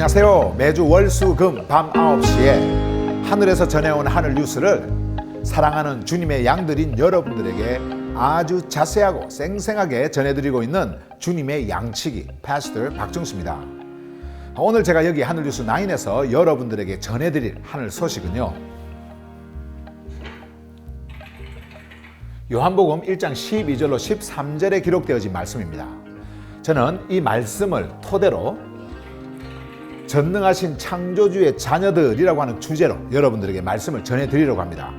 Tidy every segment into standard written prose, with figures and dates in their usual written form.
안녕하세요. 매주 월수금 밤 9시에 하늘에서 전해온 하늘 뉴스를 사랑하는 주님의 양들인 여러분들에게 아주 자세하고 생생하게 전해드리고 있는 주님의 양치기 파스터 박정수입니다. 오늘 제가 여기 하늘 뉴스 9에서 여러분들에게 전해드릴 하늘 소식은요, 요한복음 1장 12절로 13절에 기록되어진 말씀입니다. 저는 이 말씀을 토대로 전능하신 창조주의 자녀들이라고 하는 주제로 여러분들에게 말씀을 전해드리려고 합니다.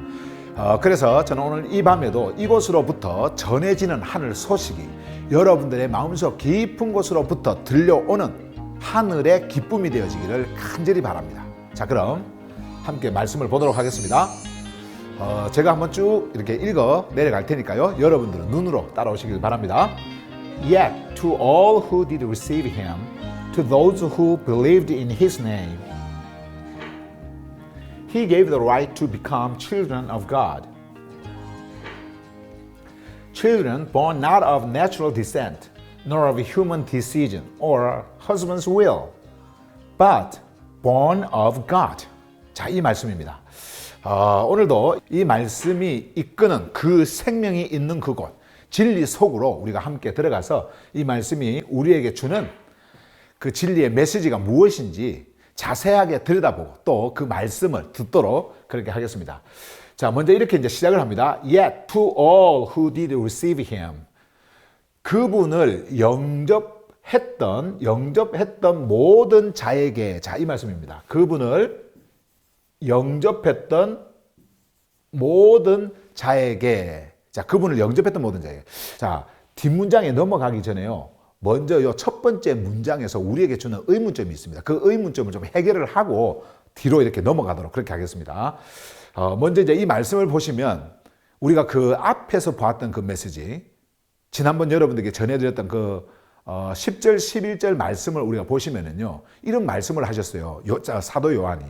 그래서 저는 오늘 이 밤에도 이곳으로부터 전해지는 하늘 소식이 여러분들의 마음속 깊은 곳으로부터 들려오는 하늘의 기쁨이 되어지기를 간절히 바랍니다. 자, 그럼 함께 말씀을 보도록 하겠습니다. 제가 한번 쭉 이렇게 읽어 내려갈 테니까요, 여러분들은 눈으로 따라오시길 바랍니다. Yet to all who did receive him, to those who believed in his name, he gave the right to become children of God. Children born not of natural descent, nor of human decision or husband's will, but born of God. 자, 이 말씀입니다. 오늘도 이 말씀이 이끄는 그 생명이 있는 그곳, 진리 속으로 우리가 함께 들어가서 이 말씀이 우리에게 주는 그 진리의 메시지가 무엇인지 자세하게 들여다보고 또 그 말씀을 듣도록 그렇게 하겠습니다. 자, 먼저 이렇게 이제 시작을 합니다. Yet to all who did receive him. 그분을 영접했던 모든 자에게, 자, 이 말씀입니다. 그분을 영접했던 모든 자에게, 자, 그분을 영접했던 모든 자에게. 자, 뒷문장에 넘어가기 전에요, 먼저 이 첫 번째 문장에서 우리에게 주는 의문점이 있습니다. 그 의문점을 좀 해결을 하고 뒤로 이렇게 넘어가도록 그렇게 하겠습니다. 먼저 이제 이 말씀을 보시면 우리가 그 앞에서 보았던 그 메시지, 지난번 여러분들에게 전해드렸던 그 10절, 11절 말씀을 우리가 보시면은요, 이런 말씀을 하셨어요. 사도 요한이.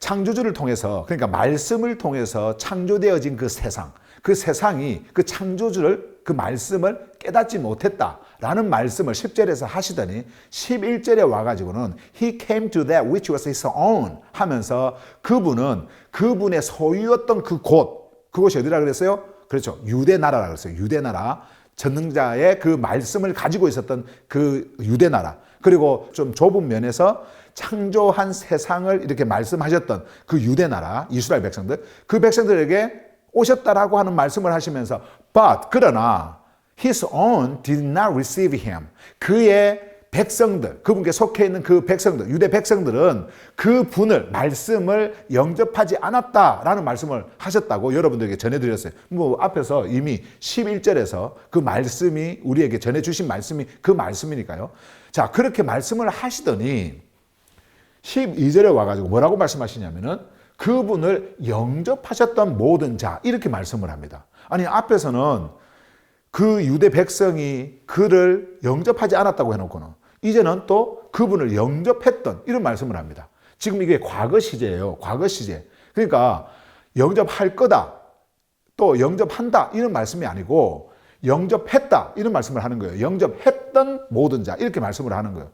창조주를 통해서, 그러니까 말씀을 통해서 창조되어진 그 세상, 그 세상이 그 창조주를, 그 말씀을 깨닫지 못했다라는 말씀을 10절에서 하시더니 11절에 와가지고는 He came to that which was his own 하면서 그분은 그분의 소유였던 그 곳, 그곳이 어디라 그랬어요? 그렇죠. 유대나라라 그랬어요. 유대나라. 전능자의 그 말씀을 가지고 있었던 그 유대나라. 그리고 좀 좁은 면에서 창조한 세상을 이렇게 말씀하셨던 그 유대나라, 이스라엘 백성들, 그 백성들에게 오셨다라고 하는 말씀을 하시면서 but, 그러나 his own did not receive him. 그의 백성들, 그분께 속해 있는 그 백성들, 유대 백성들은 그분을, 말씀을 영접하지 않았다라는 말씀을 하셨다고 여러분들에게 전해드렸어요. 뭐 앞에서 이미 11절에서 그 말씀이 우리에게 전해주신 말씀이 그 말씀이니까요. 자, 그렇게 말씀을 하시더니 12절에 와가지고 뭐라고 말씀하시냐면은 그분을 영접하셨던 모든 자, 이렇게 말씀을 합니다. 아니, 앞에서는 그 유대 백성이 그를 영접하지 않았다고 해놓고는 이제는 또 그분을 영접했던, 이런 말씀을 합니다. 지금 이게 과거 시제예요. 과거 시제. 그러니까 영접할 거다, 또 영접한다, 이런 말씀이 아니고 영접했다, 이런 말씀을 하는 거예요. 영접했던 모든 자, 이렇게 말씀을 하는 거예요.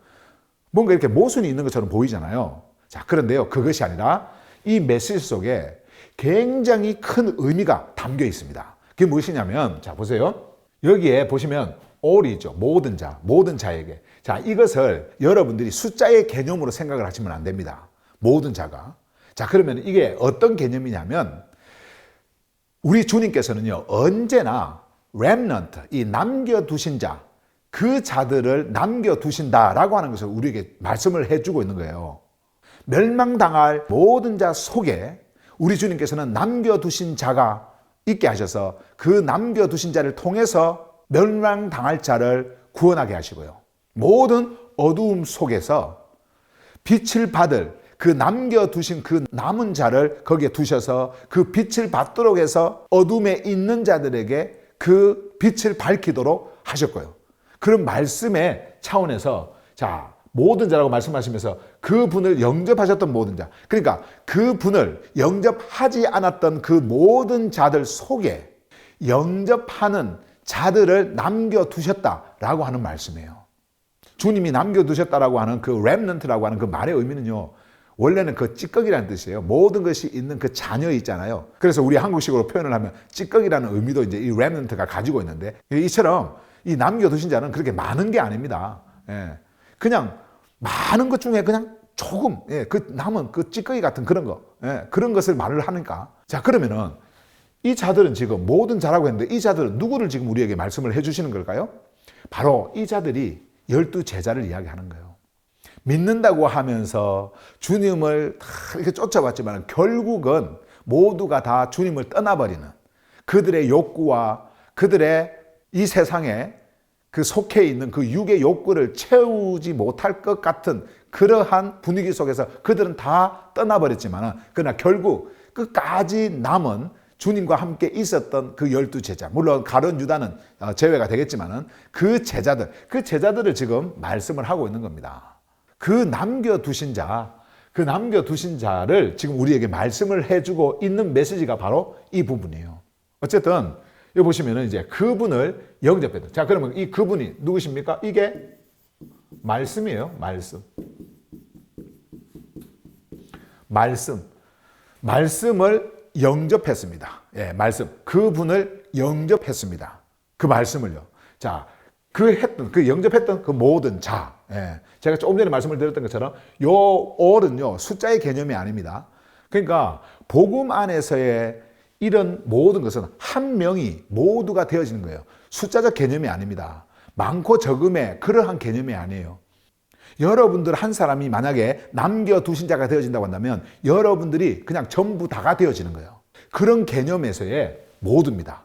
뭔가 이렇게 모순이 있는 것처럼 보이잖아요. 자, 그런데요, 그것이 아니라 이 메시지 속에 굉장히 큰 의미가 담겨 있습니다. 그게 무엇이냐면, 자, 보세요. 여기에 보시면 all이죠. 모든 자, 모든 자에게. 자, 이것을 여러분들이 숫자의 개념으로 생각을 하시면 안 됩니다. 모든 자가. 자, 그러면 이게 어떤 개념이냐면, 우리 주님께서는요, 언제나 remnant, 이 남겨두신 자, 그 자들을 남겨두신다라고 하는 것을 우리에게 말씀을 해주고 있는 거예요. 멸망당할 모든 자 속에 우리 주님께서는 남겨두신 자가 있게 하셔서 그 남겨두신 자를 통해서 멸망당할 자를 구원하게 하시고요. 모든 어두움 속에서 빛을 받을 그 남겨두신 그 남은 자를 거기에 두셔서 그 빛을 받도록 해서 어둠에 있는 자들에게 그 빛을 밝히도록 하셨고요. 그런 말씀의 차원에서, 자, 모든 자라고 말씀하시면서 그분을 영접하셨던 모든 자, 그러니까 그분을 영접하지 않았던 그 모든 자들 속에 영접하는 자들을 남겨두셨다라고 하는 말씀이에요. 주님이 남겨두셨다라고 하는 그 렘넌트라고 하는 그 말의 의미는요, 원래는 그 찌꺼기라는 뜻이에요. 모든 것이 있는 그 잔여 있잖아요. 그래서 우리 한국식으로 표현을 하면 찌꺼기라는 의미도 이제 이 렘넌트가 가지고 있는데, 이처럼 이 남겨두신 자는 그렇게 많은 게 아닙니다. 예. 그냥 많은 것 중에 그냥 조금, 예, 그 남은 그 찌꺼기 같은 그런 거, 예, 그런 것을 말을 하니까. 자, 그러면은 이 자들은 지금 모든 자라고 했는데, 이 자들은 누구를 지금 우리에게 말씀을 해주시는 걸까요? 바로 이 자들이 12 제자를 이야기하는 거예요. 믿는다고 하면서 주님을 다 이렇게 쫓아왔지만 결국은 모두가 다 주님을 떠나버리는 그들의 욕구와 그들의 이 세상에 그 속해 있는 그 육의 욕구를 채우지 못할 것 같은 그러한 분위기 속에서 그들은 다 떠나버렸지만, 그러나 결국 끝까지 남은 주님과 함께 있었던 그 12 제자, 물론 가룟 유다는 제외가 되겠지만 그 제자들을 지금 말씀을 하고 있는 겁니다. 그 남겨두신 자를 지금 우리에게 말씀을 해주고 있는 메시지가 바로 이 부분이에요. 어쨌든 여기 보시면은 이제 그분을 영접했다. 자, 그러면 이 그분이 누구십니까? 이게 말씀이에요. 말씀을 영접했습니다. 예, 말씀. 그분을 영접했습니다. 그 말씀을요. 자, 영접했던 그 모든 자. 예, 제가 조금 전에 말씀을 드렸던 것처럼 요 all은요, 숫자의 개념이 아닙니다. 그러니까 복음 안에서의 이런 모든 것은 한 명이 모두가 되어지는 거예요. 숫자적 개념이 아닙니다. 많고 적음의 그러한 개념이 아니에요. 여러분들 한 사람이 만약에 남겨두신 자가 되어진다고 한다면 여러분들이 그냥 전부 다가 되어지는 거예요. 그런 개념에서의 모두입니다.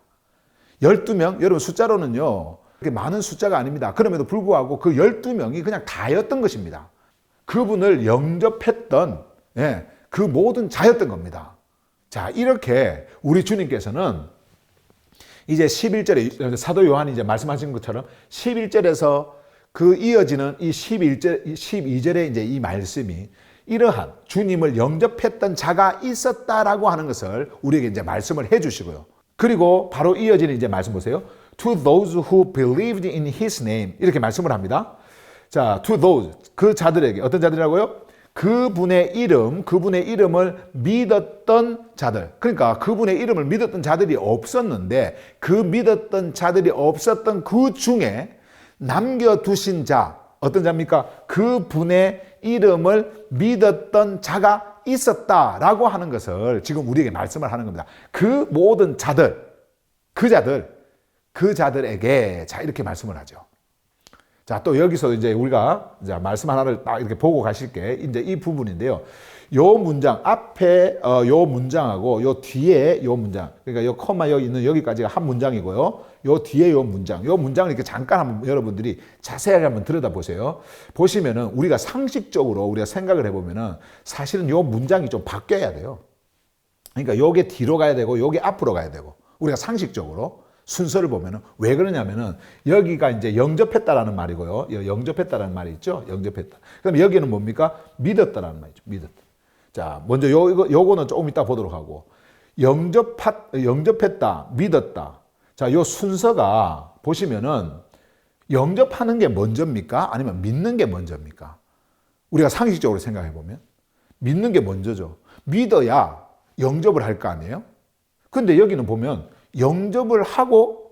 12명, 여러분 숫자로는요, 그렇게 많은 숫자가 아닙니다. 그럼에도 불구하고 그 12명이 그냥 다였던 것입니다. 그분을 영접했던, 예, 그 모든 자였던 겁니다. 자, 이렇게 우리 주님께서는 이제 11절에 사도 요한이 이제 말씀하신 것처럼 11절에서 그 이어지는 이 12절에 이제 이 말씀이 이러한 주님을 영접했던 자가 있었다라고 하는 것을 우리에게 이제 말씀을 해 주시고요. 그리고 바로 이어지는 이제 말씀 보세요. To those who believed in his name. 이렇게 말씀을 합니다. 자, to those. 그 자들에게. 어떤 자들이라고요? 그분의 이름을 믿었던 자들. 그러니까 그분의 이름을 믿었던 자들이 없었는데 그 믿었던 자들이 없었던 그 중에 남겨두신 자, 어떤 자입니까? 그분의 이름을 믿었던 자가 있었다라고 하는 것을 지금 우리에게 말씀을 하는 겁니다. 그 모든 자들, 그 자들에게, 자, 이렇게 말씀을 하죠. 자, 또 여기서 이제 우리가 이제 말씀 하나를 딱 이렇게 보고 가실 게 이제 이 부분인데요. 요 문장, 앞에 요 문장하고 요 뒤에 요 문장, 그러니까 요 컴마 여기 있는 여기까지가 한 문장이고요. 요 뒤에 요 문장을 이렇게 잠깐 한번 여러분들이 자세하게 한번 들여다보세요. 보시면은 우리가 상식적으로 우리가 생각을 해보면은 사실은 요 문장이 좀 바뀌어야 돼요. 그러니까 요게 뒤로 가야 되고 요게 앞으로 가야 되고, 우리가 상식적으로 순서를 보면은 왜 그러냐면은 여기가 이제 영접했다라는 말이고요. 영접했다라는 말이 있죠. 영접했다. 그럼 여기는 뭡니까? 믿었다라는 말이죠. 믿었다. 자, 먼저 요거는 조금 이따 보도록 하고, 영접했다, 믿었다. 자, 요 순서가 보시면은 영접하는 게 먼저입니까? 아니면 믿는 게 먼저입니까? 우리가 상식적으로 생각해 보면 믿는 게 먼저죠. 믿어야 영접을 할 거 아니에요? 근데 여기는 보면 영접을 하고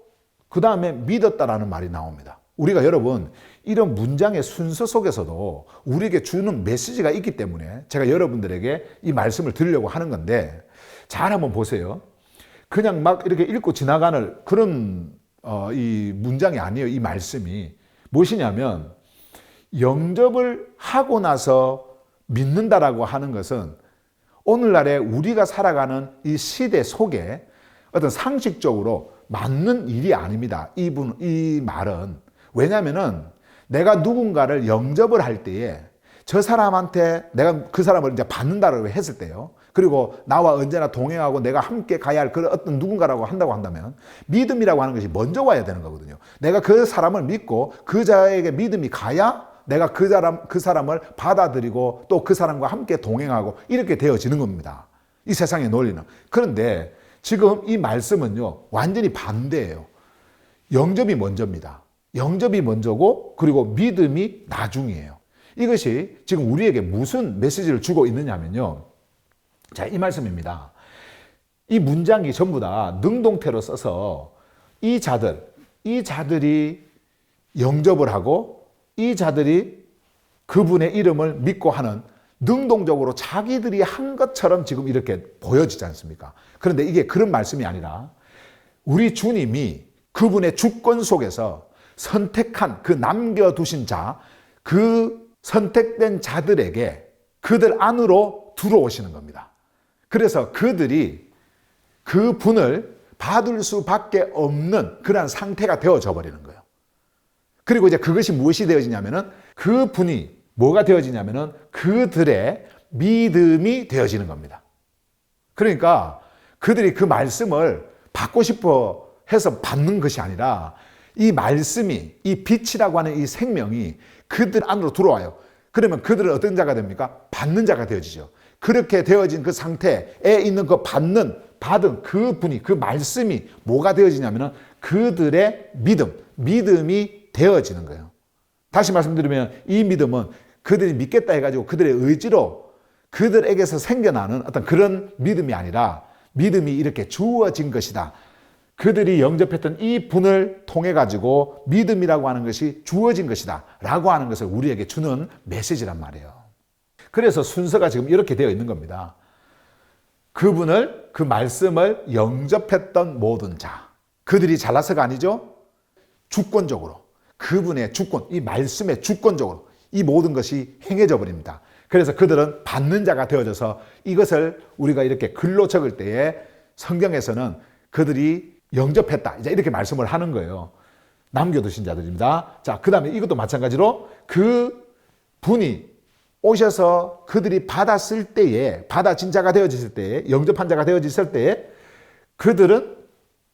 그 다음에 믿었다라는 말이 나옵니다. 우리가 여러분 이런 문장의 순서 속에서도 우리에게 주는 메시지가 있기 때문에 제가 여러분들에게 이 말씀을 드리려고 하는 건데, 잘 한번 보세요. 그냥 막 이렇게 읽고 지나가는 그런 이 문장이 아니에요. 이 말씀이 무엇이냐면, 영접을 하고 나서 믿는다라고 하는 것은 오늘날에 우리가 살아가는 이 시대 속에 어떤 상식적으로 맞는 일이 아닙니다. 이 말은. 왜냐면은 내가 누군가를 영접을 할 때에 저 사람한테 내가 그 사람을 이제 받는다라고 했을 때요. 그리고 나와 언제나 동행하고 내가 함께 가야 할 그런 어떤 누군가라고 한다고 한다면 믿음이라고 하는 것이 먼저 와야 되는 거거든요. 내가 그 사람을 믿고 그 자에게 믿음이 가야 내가 그 사람을 받아들이고 또 그 사람과 함께 동행하고 이렇게 되어지는 겁니다. 이 세상의 논리는. 그런데 지금 이 말씀은요, 완전히 반대예요. 영접이 먼저입니다. 영접이 먼저고 그리고 믿음이 나중이에요. 이것이 지금 우리에게 무슨 메시지를 주고 있느냐면요. 자, 이 말씀입니다. 이 문장이 전부 다 능동태로 써서 이 자들이 영접을 하고 이 자들이 그분의 이름을 믿고 하는 능동적으로 자기들이 한 것처럼 지금 이렇게 보여지지 않습니까? 그런데 이게 그런 말씀이 아니라 우리 주님이 그분의 주권 속에서 선택한 그 남겨두신 자, 그 선택된 자들에게 그들 안으로 들어오시는 겁니다. 그래서 그들이 그 분을 받을 수밖에 없는 그러한 상태가 되어져 버리는 거예요. 그리고 이제 그것이 무엇이 되어지냐면은 그 분이 뭐가 되어지냐면은 그들의 믿음이 되어지는 겁니다. 그러니까 그들이 그 말씀을 받고 싶어 해서 받는 것이 아니라 이 말씀이, 이 빛이라고 하는 이 생명이 그들 안으로 들어와요. 그러면 그들은 어떤 자가 됩니까? 받는 자가 되어지죠. 그렇게 되어진 그 상태에 있는 그 받은 그 분이, 그 말씀이 뭐가 되어지냐면은 그들의 믿음이 되어지는 거예요. 다시 말씀드리면 이 믿음은 그들이 믿겠다 해가지고 그들의 의지로 그들에게서 생겨나는 어떤 그런 믿음이 아니라 믿음이 이렇게 주어진 것이다. 그들이 영접했던 이 분을 통해 가지고 믿음이라고 하는 것이 주어진 것이다 라고 하는 것을 우리에게 주는 메시지란 말이에요. 그래서 순서가 지금 이렇게 되어 있는 겁니다. 그분을, 그 말씀을 영접했던 모든 자, 그들이 잘나서가 아니죠. 주권적으로 그분의 주권, 이 말씀의 주권적으로 이 모든 것이 행해져 버립니다. 그래서 그들은 받는 자가 되어져서 이것을 우리가 이렇게 글로 적을 때에 성경에서는 그들이 영접했다, 이제 이렇게 말씀을 하는 거예요. 남겨두신 자들입니다. 자, 그 다음에 이것도 마찬가지로 그 분이 오셔서 그들이 받았을 때에, 받아진 자가 되어졌을 때에, 영접한 자가 되어졌을 때에 그들은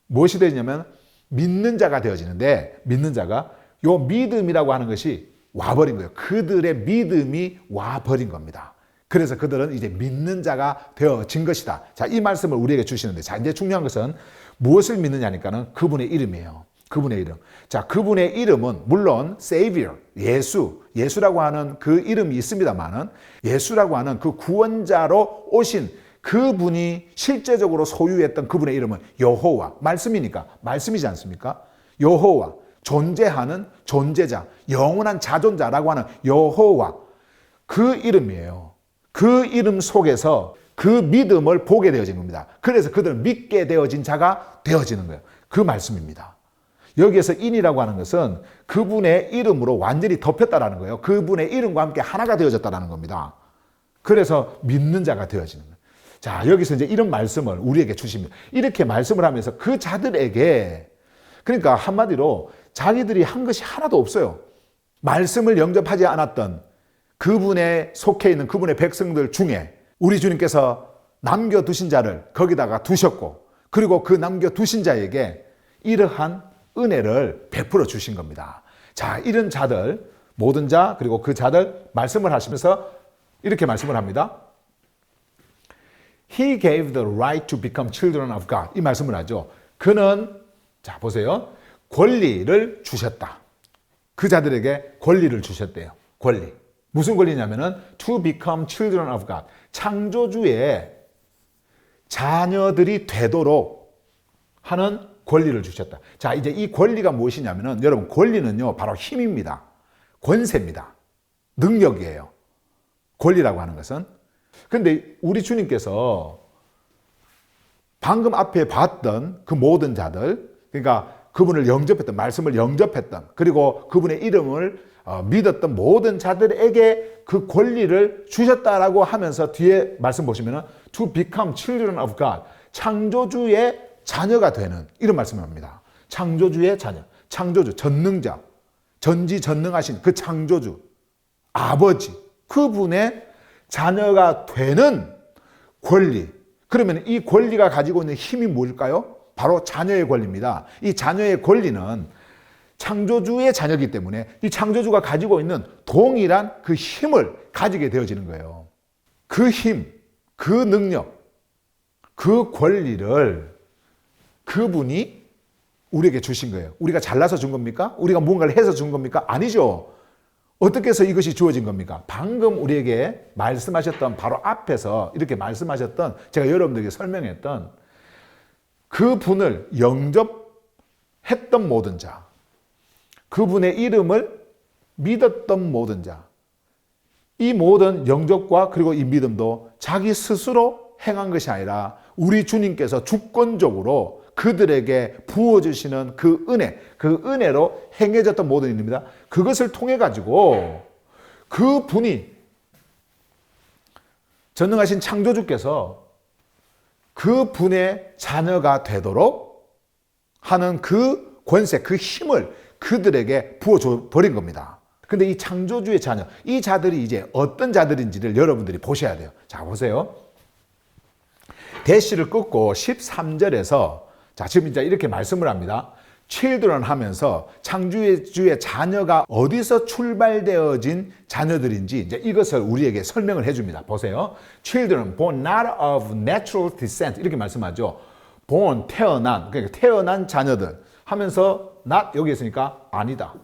무엇이 되냐면 믿는 자가 되어지는데, 믿는 자가 요 믿음이라고 하는 것이 와버린 거예요. 그들의 믿음이 와버린 겁니다. 그래서 그들은 이제 믿는 자가 되어진 것이다. 자, 이 말씀을 우리에게 주시는데, 자, 이제 중요한 것은 무엇을 믿느냐니까는 그분의 이름이에요. 그분의 이름. 자, 그분의 이름은 물론 Savior, 예수라고 하는 그 이름이 있습니다만은 예수라고 하는 그 구원자로 오신 그분이 실제적으로 소유했던 그분의 이름은 여호와, 말씀이니까, 말씀이지 않습니까? 여호와, 존재하는 존재자, 영원한 자존자라고 하는 여호와, 그 이름이에요. 그 이름 속에서 그 믿음을 보게 되어진 겁니다. 그래서 그들은 믿게 되어진 자가 되어지는 거예요. 그 말씀입니다. 여기에서 인이라고 하는 것은 그분의 이름으로 완전히 덮였다라는 거예요. 그분의 이름과 함께 하나가 되어졌다라는 겁니다. 그래서 믿는 자가 되어지는 거예요. 자, 여기서 이제 이런 말씀을 우리에게 주십니다. 이렇게 말씀을 하면서 그 자들에게, 그러니까 한마디로 자기들이 한 것이 하나도 없어요. 말씀을 영접하지 않았던 그분의 속해 있는 그분의 백성들 중에 우리 주님께서 남겨두신 자를 거기다가 두셨고, 그리고 그 남겨두신 자에게 이러한 은혜를 베풀어 주신 겁니다. 자, 이런 자들, 모든 자, 그리고 그 자들 말씀을 하시면서 이렇게 말씀을 합니다. He gave the right to become children of God. 이 말씀을 하죠. 그는, 자, 보세요. 권리를 주셨다. 그 자들에게 권리를 주셨대요. 권리. 무슨 권리냐면은 to become children of God. 창조주의 자녀들이 되도록 하는 권리를 주셨다. 자, 이제 이 권리가 무엇이냐면은 여러분, 권리는요 바로 힘입니다. 권세입니다. 능력이에요. 권리라고 하는 것은. 그런데 우리 주님께서 방금 앞에 봤던 그 모든 자들, 그러니까 그분을 영접했던, 말씀을 영접했던, 그리고 그분의 이름을 믿었던 모든 자들에게 그 권리를 주셨다라고 하면서 뒤에 말씀 보시면은 to become children of God, 창조주의 자녀가 되는, 이런 말씀을 합니다. 창조주의 자녀, 창조주, 전능자, 전지전능하신 그 창조주, 아버지, 그분의 자녀가 되는 권리. 그러면 이 권리가 가지고 있는 힘이 뭘까요? 바로 자녀의 권리입니다. 이 자녀의 권리는 창조주의 자녀이기 때문에 이 창조주가 가지고 있는 동일한 그 힘을 가지게 되어지는 거예요. 그 힘, 그 능력, 그 권리를 그분이 우리에게 주신 거예요. 우리가 잘나서 준 겁니까? 우리가 무언가를 해서 준 겁니까? 아니죠. 어떻게 해서 이것이 주어진 겁니까? 방금 우리에게 말씀하셨던 바로 앞에서 이렇게 말씀하셨던 제가 여러분들에게 설명했던 그분을 영접했던 모든 자, 그분의 이름을 믿었던 모든 자, 이 모든 영접과 그리고 이 믿음도 자기 스스로 행한 것이 아니라 우리 주님께서 주권적으로 그들에게 부어주시는 그 은혜로 행해졌던 모든 일입니다. 그것을 통해 가지고 그 분이 전능하신 창조주께서 그 분의 자녀가 되도록 하는 그 권세, 그 힘을 그들에게 부어줘 버린 겁니다. 근데 이 창조주의 자녀, 이 자들이 이제 어떤 자들인지를 여러분들이 보셔야 돼요. 자, 보세요. 대시를 끊고 13절에서 자, 지금 이제 이렇게 말씀을 합니다. children 하면서 창조주의 자녀가 어디서 출발되어진 자녀들인지 이제 이것을 우리에게 설명을 해줍니다. 보세요. children born not of natural descent 이렇게 말씀하죠. born 태어난, 그러니까 태어난 자녀들 하면서 not 여기 있으니까 아니다.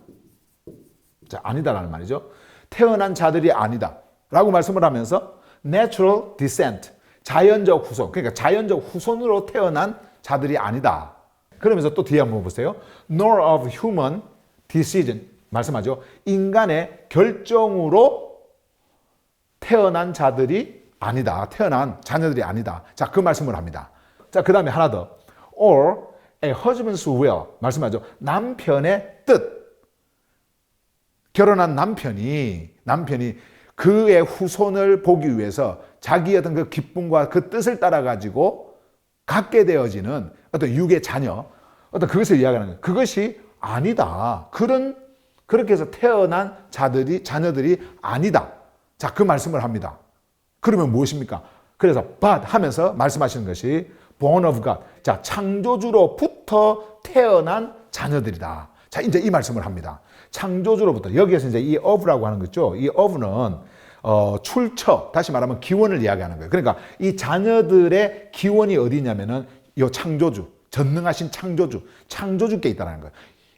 자, 아니다라는 말이죠. 태어난 자들이 아니다 라고 말씀을 하면서 natural descent 자연적 후손, 그러니까 자연적 후손으로 태어난 자들이 아니다. 그러면서 또 뒤에 한번 보세요. nor of human decision 말씀하죠. 인간의 결정으로 태어난 자들이 아니다. 태어난 자녀들이 아니다. 자, 그 말씀을 합니다. 자, 그 다음에 하나 더. or a husband's will 말씀하죠. 남편의 뜻. 결혼한 남편이 그의 후손을 보기 위해서 자기의 어떤 그 기쁨과 그 뜻을 따라 가지고 갖게 되어지는 어떤 육의 자녀, 어떤 그것을 이야기하는 거예요. 그것이 아니다. 그렇게 해서 태어난 자녀들이 아니다. 자, 그 말씀을 합니다. 그러면 무엇입니까? 그래서 but 하면서 말씀하시는 것이 born of God. 자, 창조주로부터 태어난 자녀들이다. 자, 이제 이 말씀을 합니다. 창조주로부터 여기에서 이제 이 of라고 하는 거죠. 이 of는 출처, 다시 말하면 기원을 이야기하는 거예요. 그러니까 이 자녀들의 기원이 어디냐면은 이 창조주, 전능하신 창조주께 있다는 거예요.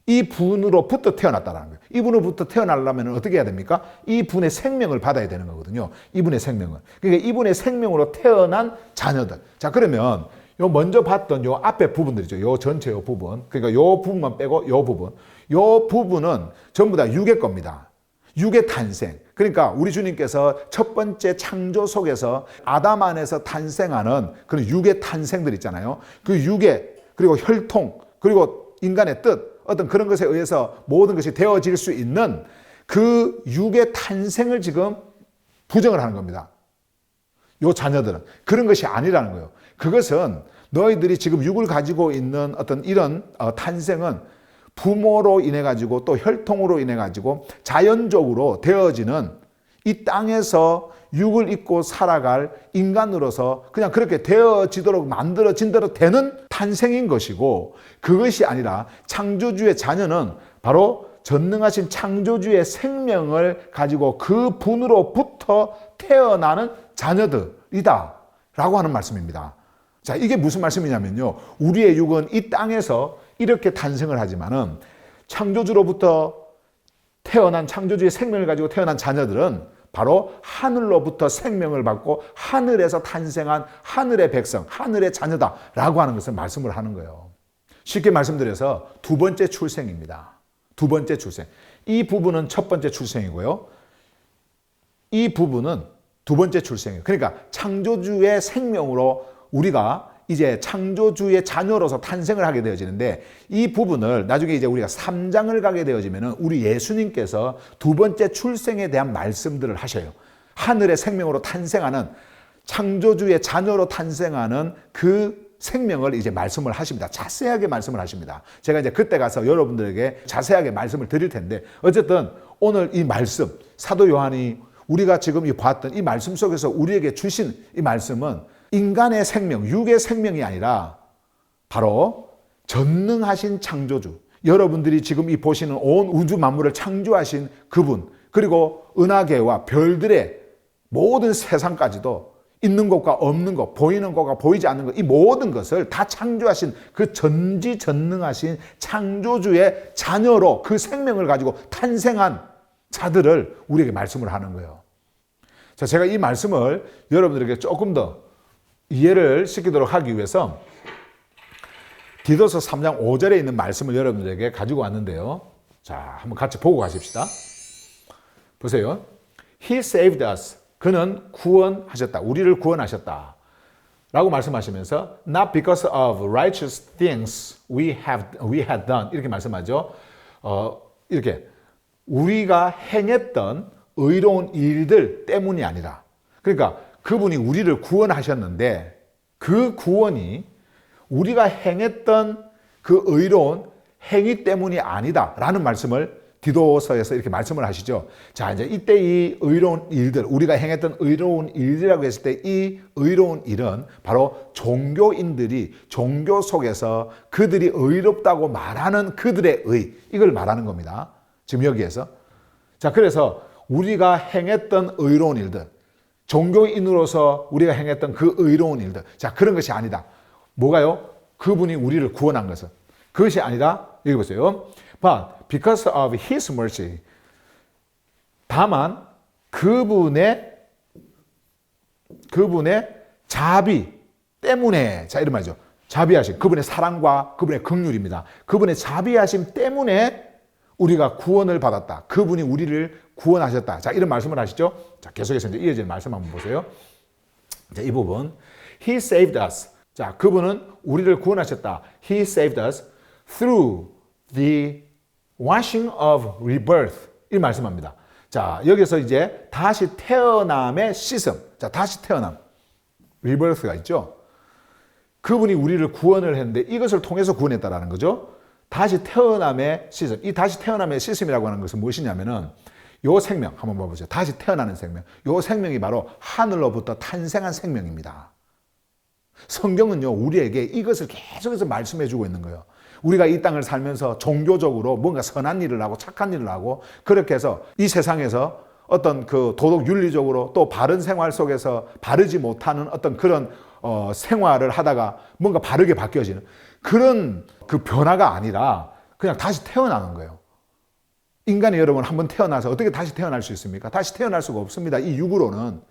이 분으로부터 태어났다는 거예요. 이 분으로부터 태어나려면 어떻게 해야 됩니까? 이 분의 생명을 받아야 되는 거거든요. 이분의 생명을. 그러니까 이분의 생명으로 태어난 자녀들. 자, 그러면 요 먼저 봤던 요 앞에 부분들이죠. 요 전체 요 부분. 그러니까 요 부분만 빼고 요 부분. 요 부분은 전부 다 육의 겁니다. 육의 탄생. 그러니까 우리 주님께서 첫 번째 창조 속에서 아담 안에서 탄생하는 그런 육의 탄생들 있잖아요. 그 육의 그리고 혈통 그리고 인간의 뜻 어떤 그런 것에 의해서 모든 것이 되어질 수 있는 그 육의 탄생을 지금 부정을 하는 겁니다. 요 자녀들은 그런 것이 아니라는 거예요. 그것은 너희들이 지금 육을 가지고 있는 어떤 이런 탄생은 부모로 인해 가지고 또 혈통으로 인해 가지고 자연적으로 되어지는 이 땅에서 육을 입고 살아갈 인간으로서 그냥 그렇게 되어지도록 만들어진 대로 되는 탄생인 것이고 그것이 아니라 창조주의 자녀는 바로 전능하신 창조주의 생명을 가지고 그 분으로부터 태어나는 자녀들이다 라고 하는 말씀입니다. 자, 이게 무슨 말씀이냐면요. 우리의 육은 이 땅에서 이렇게 탄생을 하지만은 창조주로부터 태어난 창조주의 생명을 가지고 태어난 자녀들은 바로 하늘로부터 생명을 받고 하늘에서 탄생한 하늘의 백성, 하늘의 자녀다라고 하는 것을 말씀을 하는 거예요. 쉽게 말씀드려서 두 번째 출생입니다. 두 번째 출생. 이 부분은 첫 번째 출생이고요. 이 부분은 두 번째 출생이에요. 그러니까 창조주의 생명으로 우리가 이제 창조주의 자녀로서 탄생을 하게 되어지는데 이 부분을 나중에 이제 우리가 3장을 가게 되어지면은 우리 예수님께서 두 번째 출생에 대한 말씀들을 하셔요. 하늘의 생명으로 탄생하는 창조주의 자녀로 탄생하는 그 생명을 이제 말씀을 하십니다. 자세하게 말씀을 하십니다. 제가 이제 그때 가서 여러분들에게 자세하게 말씀을 드릴 텐데 어쨌든 오늘 이 말씀 사도 요한이 우리가 지금 봤던 이 말씀 속에서 우리에게 주신 이 말씀은 인간의 생명, 육의 생명이 아니라 바로 전능하신 창조주, 여러분들이 지금 이 보시는 온 우주 만물을 창조하신 그분, 그리고 은하계와 별들의 모든 세상까지도 있는 것과 없는 것, 보이는 것과 보이지 않는 것, 이 모든 것을 다 창조하신 그 전지전능하신 창조주의 자녀로 그 생명을 가지고 탄생한 자들을 우리에게 말씀을 하는 거예요. 자, 제가 이 말씀을 여러분들에게 조금 더 이해를 시키도록 하기 위해서 디도서 3장 5절에 있는 말씀을 여러분들에게 가지고 왔는데요. 자, 한번 같이 보고 가십시다. 보세요. He saved us. 그는 구원하셨다. 우리를 구원하셨다. 라고 말씀하시면서 not because of righteous things we had done. 이렇게 말씀하죠. 이렇게 우리가 행했던 의로운 일들 때문이 아니라, 그러니까 그분이 우리를 구원하셨는데 그 구원이 우리가 행했던 그 의로운 행위 때문이 아니다 라는 말씀을 디도서에서 이렇게 말씀을 하시죠. 자, 이제 이때 이 의로운 일들, 우리가 행했던 의로운 일이라고 했을 때 이 의로운 일은 바로 종교인들이 종교 속에서 그들이 의롭다고 말하는 그들의 의, 이걸 말하는 겁니다. 지금 여기에서. 자, 그래서 우리가 행했던 의로운 일들, 종교인으로서 우리가 행했던 그 의로운 일들, 자, 그런 것이 아니다. 뭐가요? 그분이 우리를 구원한 것은. 그것이 아니라, 여기 보세요. But because of His mercy, 다만 그분의 자비 때문에, 자, 이런 말이죠. 자비하심, 그분의 사랑과 그분의 긍휼입니다. 그분의 자비하심 때문에 우리가 구원을 받았다. 그분이 우리를 구원하셨다. 자, 이런 말씀을 하시죠. 자, 계속해서 이제 이어지는 말씀 한번 보세요. 자, 이 부분. He saved us. 자, 그분은 우리를 구원하셨다. He saved us through the washing of rebirth. 이 말씀합니다. 자, 여기서 이제 다시 태어남의 씻음. 자, 다시 태어남. rebirth가 있죠. 그분이 우리를 구원을 했는데 이것을 통해서 구원했다라는 거죠. 다시 태어남의 씻음. 이 다시 태어남의 씻음이라고 하는 것은 무엇이냐면은 요 생명 한번 봐보세요. 다시 태어나는 생명. 요 생명이 바로 하늘로부터 탄생한 생명입니다. 성경은요, 우리에게 이것을 계속해서 말씀해 주고 있는 거예요. 우리가 이 땅을 살면서 종교적으로 뭔가 선한 일을 하고 착한 일을 하고 그렇게 해서 이 세상에서 어떤 그 도덕 윤리적으로 또 바른 생활 속에서 바르지 못하는 어떤 그런 생활을 하다가 뭔가 바르게 바뀌어지는 그런 그 변화가 아니라 그냥 다시 태어나는 거예요. 인간이 여러분 한번 태어나서 어떻게 다시 태어날 수 있습니까? 다시 태어날 수가 없습니다. 이 육으로는.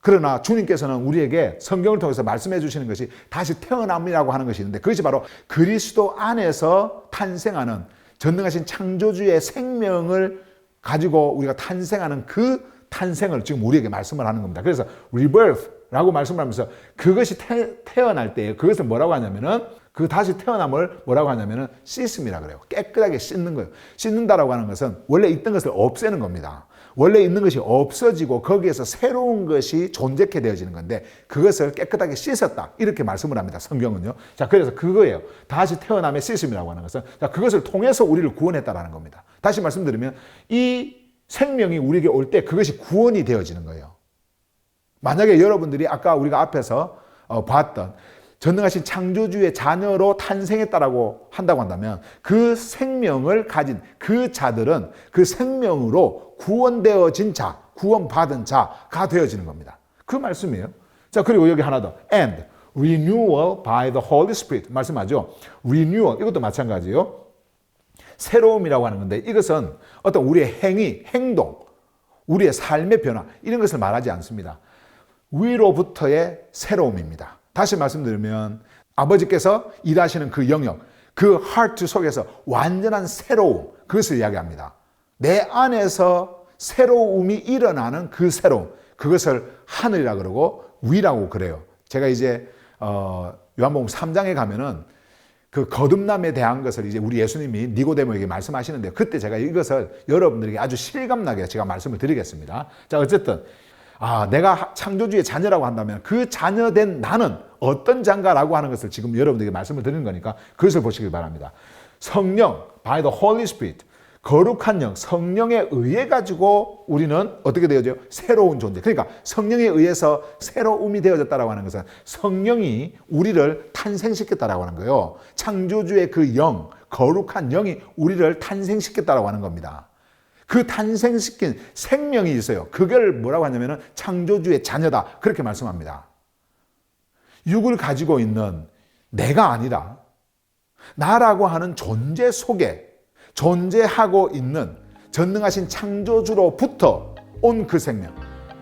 그러나 주님께서는 우리에게 성경을 통해서 말씀해 주시는 것이 다시 태어남이라고 하는 것이 있는데 그것이 바로 그리스도 안에서 탄생하는 전능하신 창조주의 생명을 가지고 우리가 탄생하는 그 탄생을 지금 우리에게 말씀을 하는 겁니다. 그래서 rebirth라고 말씀을 하면서 그것이 태어날 때 그것을 뭐라고 하냐면은 그 다시 태어남을 뭐라고 하냐면은 씻음이라 그래요. 깨끗하게 씻는 거예요. 씻는다라고 하는 것은 원래 있던 것을 없애는 겁니다. 원래 있는 것이 없어지고 거기에서 새로운 것이 존재케 되어지는 건데 그것을 깨끗하게 씻었다. 이렇게 말씀을 합니다. 성경은요. 자, 그래서 그거예요. 다시 태어남의 씻음이라고 하는 것은 자, 그것을 통해서 우리를 구원했다라는 겁니다. 다시 말씀드리면 이 생명이 우리에게 올 때 그것이 구원이 되어지는 거예요. 만약에 여러분들이 아까 우리가 앞에서 봤던 전능하신 창조주의 자녀로 탄생했다라고 한다고 한다면 그 생명을 가진 그 자들은 그 생명으로 구원되어진 자, 구원받은 자가 되어지는 겁니다. 그 말씀이에요. 자, 그리고 여기 하나 더. And renewal by the Holy Spirit. 말씀하죠. renewal. 이것도 마찬가지예요. 새로움이라고 하는 건데 이것은 어떤 우리의 행위, 행동, 우리의 삶의 변화 이런 것을 말하지 않습니다. 위로부터의 새로움입니다. 다시 말씀드리면 아버지께서 일하시는 그 영역, 그 하트 속에서 완전한 새로움, 그것을 이야기합니다. 내 안에서 새로움이 일어나는 그 새로움, 그것을 하늘이라 그러고 위라고 그래요. 제가 이제 요한복음 3장에 가면은 그 거듭남에 대한 것을 이제 우리 예수님이 니고데모에게 말씀하시는데 그때 제가 이것을 여러분들에게 아주 실감나게 제가 말씀을 드리겠습니다. 자, 어쨌든 내가 창조주의 자녀라고 한다면 그 자녀된 나는 어떤 자인가라고 하는 것을 지금 여러분들에게 말씀을 드리는 거니까 그것을 보시기 바랍니다. 성령, by the Holy Spirit, 거룩한 영, 성령에 의해 가지고 우리는 어떻게 되어져요? 새로운 존재. 그러니까 성령에 의해서 새로움이 되어졌다라고 하는 것은 성령이 우리를 탄생시켰다라고 하는 거예요. 창조주의 그 영, 거룩한 영이 우리를 탄생시켰다라고 하는 겁니다. 그 탄생시킨 생명이 있어요. 그걸 뭐라고 하냐면 창조주의 자녀다. 그렇게 말씀합니다. 육을 가지고 있는 내가 아니라 나라고 하는 존재 속에 존재하고 있는 전능하신 창조주로부터 온 그 생명.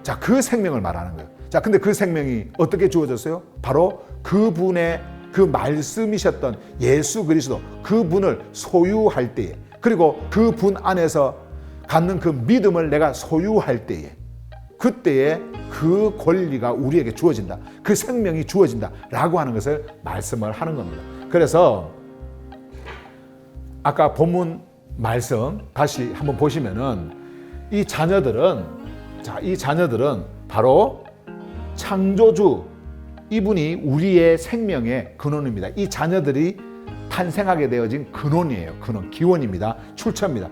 자, 그 생명을 말하는 거예요. 자, 근데 그 생명이 어떻게 주어졌어요? 바로 그분의 그 말씀이셨던 예수 그리스도, 그분을 소유할 때에, 그리고 그분 안에서 갖는 그 믿음을 내가 소유할 때에, 그때에 그 권리가 우리에게 주어진다. 그 생명이 주어진다. 라고 하는 것을 말씀을 하는 겁니다. 그래서 아까 본문 말씀 다시 한번 보시면은 이 자녀들은 바로 창조주, 이분이 우리의 생명의 근원입니다. 이 자녀들이 탄생하게 되어진 근원이에요. 근원, 기원입니다. 출처입니다.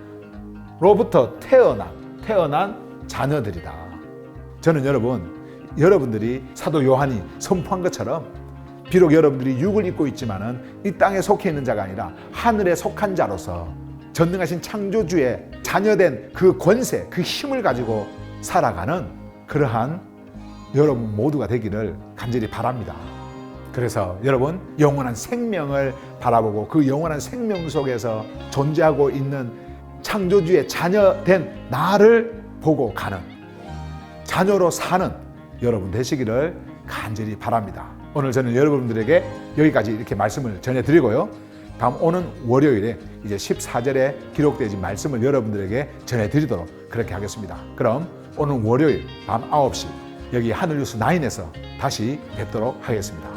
로부터 태어난 자녀들이다. 저는 여러분들이 사도 요한이 선포한 것처럼 비록 여러분들이 육을 입고 있지만은 이 땅에 속해 있는 자가 아니라 하늘에 속한 자로서 전능하신 창조주의 자녀된 그 권세, 그 힘을 가지고 살아가는 그러한 여러분 모두가 되기를 간절히 바랍니다. 그래서 여러분, 영원한 생명을 바라보고 그 영원한 생명 속에서 존재하고 있는 창조주의 자녀된 나를 보고 가는, 자녀로 사는 여러분 되시기를 간절히 바랍니다. 오늘 저는 여러분들에게 여기까지 이렇게 말씀을 전해드리고요. 다음 오는 월요일에 이제 14절에 기록되어진 말씀을 여러분들에게 전해드리도록 그렇게 하겠습니다. 그럼 오늘 월요일 밤 9시 여기 하늘뉴스 9에서 다시 뵙도록 하겠습니다.